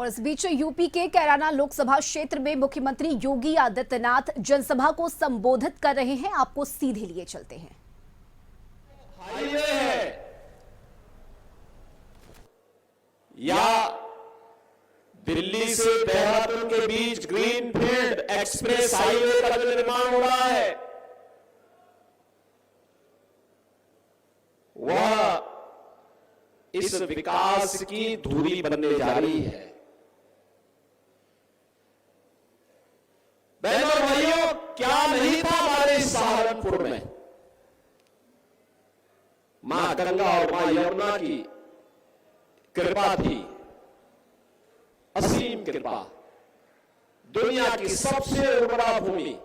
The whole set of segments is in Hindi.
और इस बीच यूपी के कैराना लोकसभा क्षेत्र में मुख्यमंत्री योगी आदित्यनाथ जनसभा को संबोधित कर रहे हैं। आपको सीधे लिए चलते हैं। हाईवे है या दिल्ली से देहरादून के बीच ग्रीनफील्ड एक्सप्रेस हाईवे का जो निर्माण हो रहा है, वह इस विकास की धुरी बनने जा रही है। बहनों और भाइयों, क्या नहीं था हमारे सहारनपुर में? मां गंगा और मां यमुना की कृपा थी, असीम कृपा। दुनिया की सबसे उर्वरा भूमि,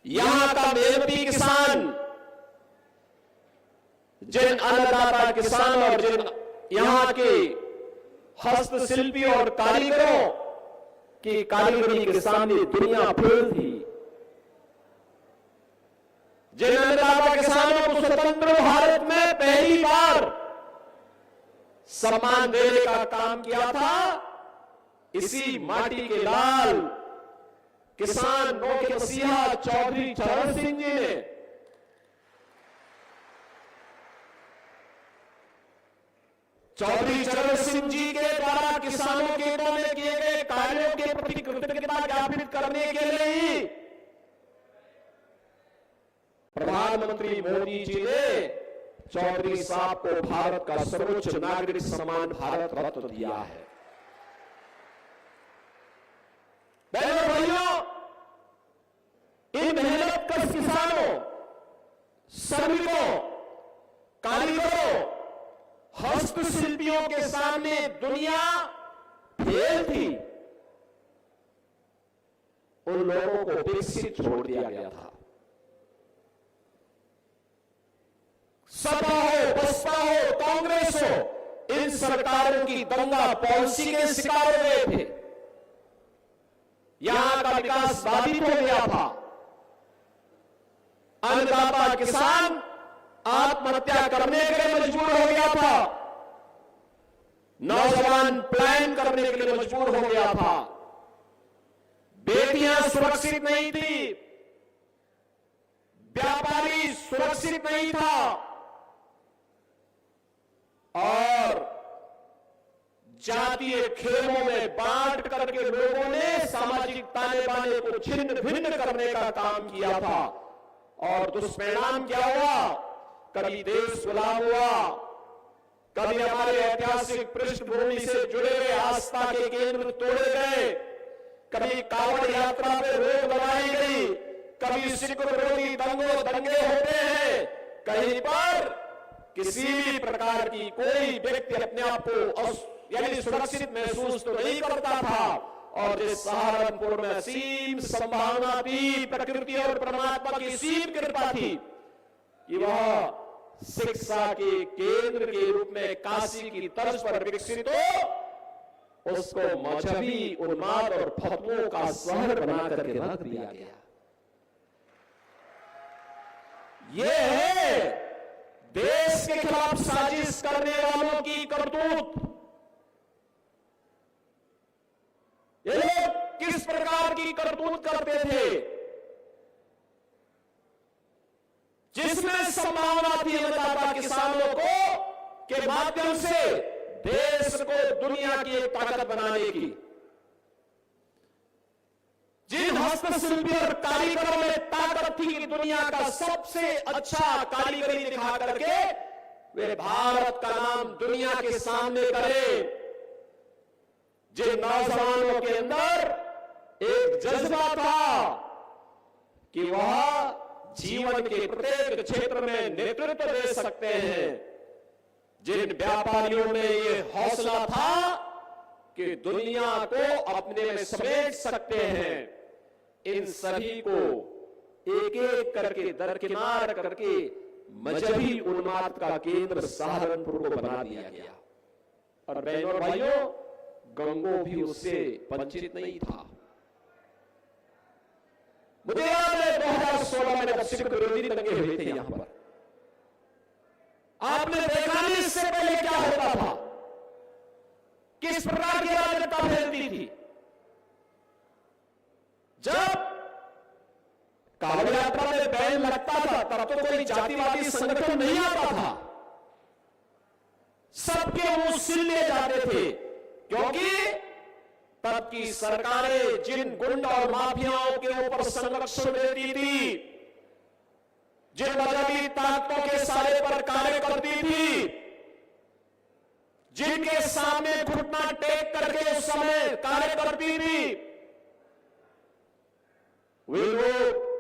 यहां का मेहनती किसान, जिन अन्नदाता किसान और जिन यहां के हस्तशिल्पी और कारीगरों की कारीगरी के सामने दुनिया फेल थी, जिन अन्नदाता किसानों को स्वतंत्र भारत में पहली बार सम्मान देने का काम किया था, इसी माटी के लाल किसान नौ के मसीहा चौधरी चरण सिंह जी ने चौधरी चरण सिंह जी के द्वारा किसानों के हितों में किए गए कार्यों के प्रति कृतज्ञता ज्ञापित करने के लिए ही प्रधानमंत्री मोदी जी ने चौधरी साहब को भारत का सर्वोच्च नागरिक सम्मान भारत रत्न दिया है। बहनों और भाइयों, इन मेहनतकश किसानों, श्रमिकों, कारीगरों, हस्तशिल्पियों के सामने दुनिया फेल थी। उन लोगों को विकसित छोड़ दिया गया था। सपा हो, बसपा हो, कांग्रेस हो, इन सरकारों की दंगा पॉलिसी के शिकार हो गए थे। यहां का विकास बाधित हो गया था। अन्नदाता किसान आत्महत्या करने के लिए मजबूर हो गया था। नौजवान प्लान करने के लिए मजबूर हो गया था। बेटियां सुरक्षित नहीं थी, व्यापारी सुरक्षित नहीं था और जातीय खेमों में बांट करके लोगों ने सामाजिक ताने बाने को छिन्न भिन्न करने का काम किया था। और दुष्परिणाम क्या हुआ? कभी देश गुलाम हुआ, कभी हमारे ऐतिहासिक पृष्ठभूमि से जुड़े हुए आस्था के केंद्र तोड़े गए, कभी कांवड़ यात्रा पे रोक लगाई गई, कभी सिख विरोधी दंगे होते हैं। कहीं पर किसी भी प्रकार की कोई व्यक्ति अपने आप को यानी सुरक्षित महसूस तो नहीं करता था। और जिस सहारनपुर में असीम संभावना थी, प्रकृति और परमात्मा की असीम कृपा थी कि वह शिक्षा के केंद्र के रूप में काशी की तर्ज पर विकसित हो, उसको मजहबी उन्माद और फतवों का शहर बना करके रख दिया गया। यह है देश के खिलाफ साजिश करने वालों की करतूत। ये लोग किस प्रकार की करतूत करते थे? जिसमें संभावना थी अन्नदाता किसानों को के माध्यम से देश को दुनिया की एक ताकत बनाने की, जिन हस्तशिल्पी और कारीगरों में ताकत थी कि दुनिया का सबसे अच्छा कारीगरी दिखा करके वे भारत का नाम दुनिया के सामने करें, जिन नौजवानों के अंदर एक जज्बा था कि वह जीवन के प्रत्येक क्षेत्र में नेतृत्व दे सकते हैं, जिन व्यापारियों में ये हौसला था कि दुनिया को अपने में समेट सकते हैं, इन सभी को एक एक करके दरकिनार करके मजहबी उन्माद का केंद्र सहारनपुर को बना दिया गया। और बहनों और भाइयों, गंगो भी उससे वंचित नहीं था। मुझे याद है 2016 में जब सिख विरोधी दंगे हुए थे यहां पर, आपने देखा नहीं इससे पहले क्या होता था। किस प्रकार की अराजकता फैलती थी। जब कांवड़ यात्रा में बैन लगता था तब तो कोई जातिवादी संगठन नहीं आता था, सबके मुंह सिलने जाते थे, क्योंकि तब की सरकारें जिन गुंड और माफियाओं के ऊपर संरक्षण देती थी, जिन मजहबी ताकतों के सारे पर कार्य करती थी, जिनके सामने घुटना टेक करके उस समय कार्य करती थी, वे लोग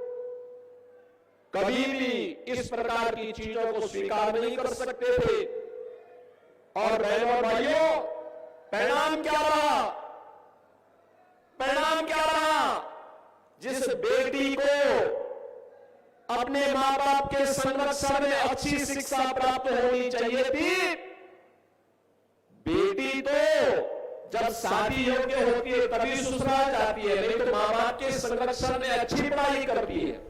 कभी भी इस प्रकार की चीजों को स्वीकार नहीं कर सकते थे। और बहनों और भाइयों, परिणाम क्या रहा? परिणाम क्या रहा? जिस बेटी को अपने मां बाप के संरक्षण में अच्छी शिक्षा प्राप्त होनी चाहिए थी, बेटी तो जब शादी योग्य होती है तभी ससुराल जाती है, नहीं तो मां बाप के संरक्षण में अच्छी पढ़ाई करती है।